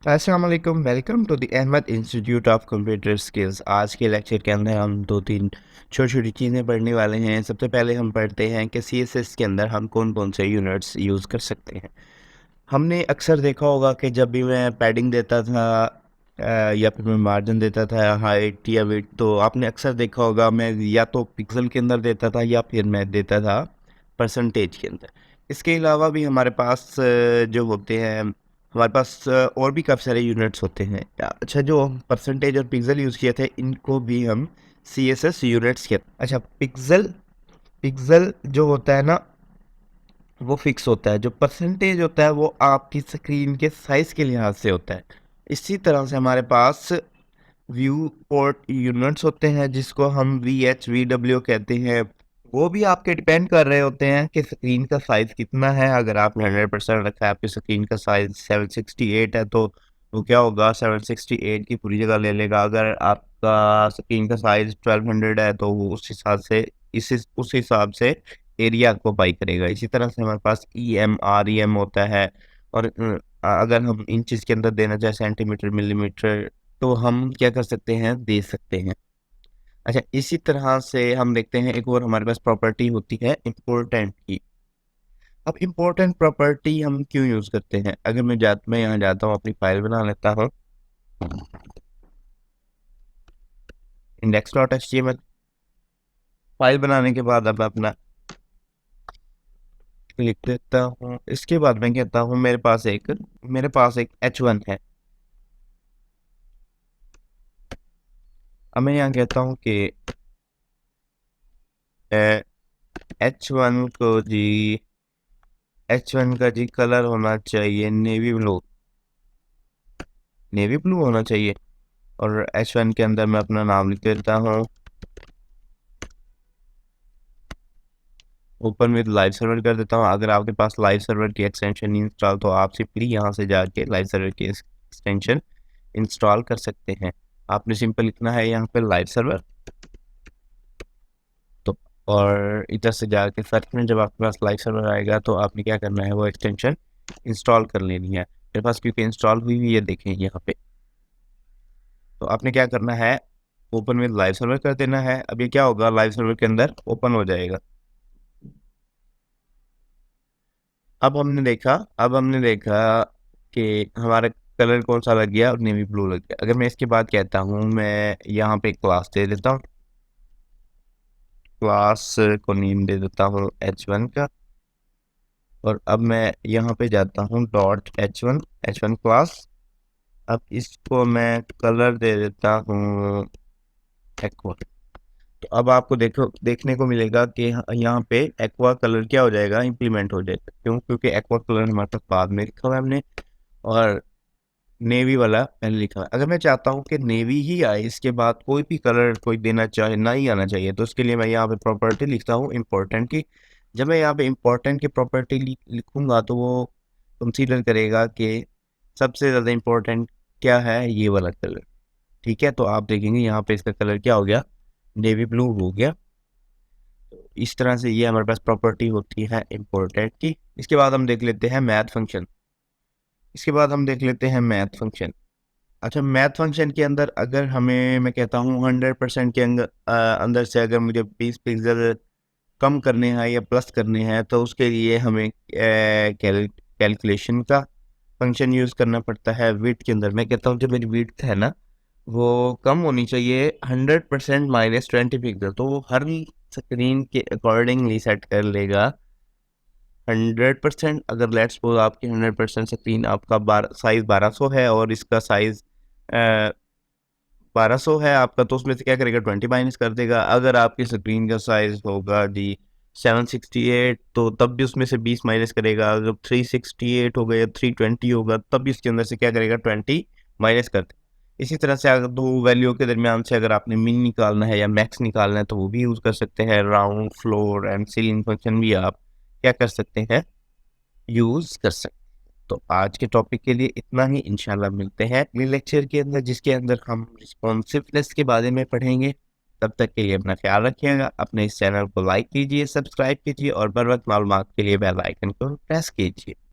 अस्सलाम वालेकुम, welcome to the Ahmad institute of computer skills. आज के लेक्चर के अंदर हम 2-3 छोटी-छोटी चीज़ें पढ़ने वाले हैं। सबसे पहले हम पढ़ते हैं कि सीएसएस के अंदर हम कौन-कौन से यूनिट्स यूज़ कर सकते हैं। हमने अक्सर देखा होगा कि जब भी मैं पैडिंग देता था या फिर मैं मार्जिन देता था हाइट या विड्थ, तो आपने अक्सर देखा होगा मैं या तो पिक्सल के अंदर देता था या फिर मैं देता था परसेंटेज के अंदर। इसके अलावा भी हमारे पास जो होते हैं हमारे पास और भी काफ़ी सारे यूनिट्स होते हैं। अच्छा, जो परसेंटेज और पिक्सल यूज़ किए थे इनको भी हम सीएसएस यूनिट्स कहते हैं। अच्छा, पिक्सल पिक्सल जो होता है ना वो फिक्स होता है, जो परसेंटेज होता है वो आपकी स्क्रीन के साइज़ के लिहाज से होता है। इसी तरह से हमारे पास व्यू पोर्ट यूनिट्स होते हैं जिसको हम वीएच वीडब्ल्यू कहते हैं। वो भी आपके डिपेंड कर रहे होते हैं कि स्क्रीन का साइज़ कितना है। अगर आपने 100% रखा है, आपकी स्क्रीन का साइज़ 768 है, तो वो क्या होगा 768 की पूरी जगह ले लेगा। अगर आपका स्क्रीन का साइज़ 1200 है तो वो उस हिसाब से एरिया ऑक्यूपाई करेगा। इसी तरह से हमारे पास ईएम, आरईएम होता है। और अगर हम इंचेस के अंदर देना चाहे सेंटीमीटर, मिलीमीटर, तो हम क्या कर सकते हैं, दे सकते हैं। अच्छा, इसी तरह से हम देखते हैं एक और हमारे पास प्रॉपर्टी होती है इम्पोर्टेंट की। अब इम्पोर्टेंट प्रॉपर्टी हम क्यों यूज़ करते हैं? अगर मैं यहाँ जाता हूँ, अपनी फाइल बना लेता हूँ index.html। फाइल बनाने के बाद अब अपना लिख देता हूँ। इसके बाद मैं कहता हूँ मेरे पास एक h1 है। अब मैं यहाँ कहता हूँ कि H1 को जी H1 का जी कलर होना चाहिए नेवी ब्लू। नेवी ब्लू होना चाहिए। और H1 के अंदर मैं अपना नाम लिख देता हूँ, ओपन विद लाइव सर्वर कर देता हूँ। अगर आपके पास लाइव सर्वर की एक्सटेंशन नहीं इंस्टॉल, तो आप सिंपली यहाँ से जाके लाइव सर्वर की एक्सटेंशन इंस्टॉल कर सकते हैं। आपने सिंपल लिखना है यहाँ पे लाइव सर्वर, तो और इधर से जाके सर्च में जब आपके पास लाइव सर्वर आएगा तो आपने क्या करना है, वो एक्सटेंशन इंस्टॉल कर लेनी है। मेरे पास क्योंकि इंस्टॉल हुई हुई है, देखें यहाँ पे। तो आपने क्या करना है, ओपन विद लाइव सर्वर कर देना है। अब ये क्या होगा, लाइव सर्वर के अंदर ओपन हो जाएगा। अब हमने देखा कि हमारा कलर कौन सा लग गया, और नेवी ब्लू लग गया। अगर मैं इसके बाद कहता हूँ, मैं यहाँ पे क्लास दे देता हूँ, क्लास को नेम दे देता हूँ h1 का। और अब मैं यहाँ पे जाता हूँ .h1 क्लास। अब इसको मैं कलर दे देता हूँ एक्वा। तो अब आपको देखने को मिलेगा कि यहाँ पे एक्वा कलर क्या हो जाएगा, इंप्लीमेंट हो जाएगा। क्यों? क्योंकि एक्वा कलर हमारे पास बाद में लिखा हुआ है हमने, और नेवी वाला पहले लिखा है। अगर मैं चाहता हूँ कि नेवी ही आए, इसके बाद कोई भी कलर कोई देना चाहे ना ही आना चाहिए, तो उसके लिए मैं यहाँ पे प्रॉपर्टी लिखता हूँ इम्पोर्टेंट की। जब मैं यहाँ पे इम्पोर्टेंट की प्रॉपर्टी लिखूंगा तो वो कंसीडर करेगा कि सबसे ज़्यादा इम्पोर्टेंट क्या है, ये वाला कलर। ठीक है, तो आप देखेंगे यहाँ पे इसका कलर क्या हो गया, नेवी ब्लू हो गया। तो इस तरह से ये हमारे पास प्रॉपर्टी होती है इम्पोर्टेंट की। इसके बाद हम देख लेते हैं मैथ फंक्शन। अच्छा, मैथ फंक्शन के अंदर अगर मैं कहता हूँ 100% के अंदर से अगर मुझे 20 पिक्सल कम करने हैं या प्लस करने हैं, तो उसके लिए हमें कैलकुलेशन का फंक्शन यूज़ करना पड़ता है। विड्थ के अंदर मैं कहता हूँ जो मेरी विड्थ है ना, वो कम होनी चाहिए 100% -20 पिक्सल, तो वो हर स्क्रीन के अकॉर्डिंगली सेट कर लेगा 100%। अगर लेट्स सपोज आपकी 100% स्क्रीन आपका साइज़ 1200 है और इसका साइज़ 1200 है आपका, तो उसमें से क्या करेगा, 20 माइनस कर देगा। अगर आपकी स्क्रीन का साइज़ होगा जी 768, तो तब भी उसमें से 20 माइनस करेगा। अगर 368 होगा या 320 होगा, तब भी इसके अंदर से क्या करेगा, 20 माइनस कर देगा। इसी तरह से अगर दो वैल्यू के दरमियान से अगर आपने मिन निकालना है या मैक्स निकालना है, तो वो भी यूज़ कर सकते हैं। Round, floor and ceiling function भी आप क्या कर सकते हैं, यूज़ कर सकते हैं। तो आज के टॉपिक के लिए इतना ही। इंशाल्लाह मिलते हैं अगले लेक्चर के अंदर, जिसके अंदर हम रिस्पॉन्सिवनेस के बारे में पढ़ेंगे। तब तक के लिए अपना ख्याल रखिएगा। अपने इस चैनल को लाइक कीजिए, सब्सक्राइब कीजिए, और बर वक्त मालूमात के लिए बेल आइकन को प्रेस कीजिए।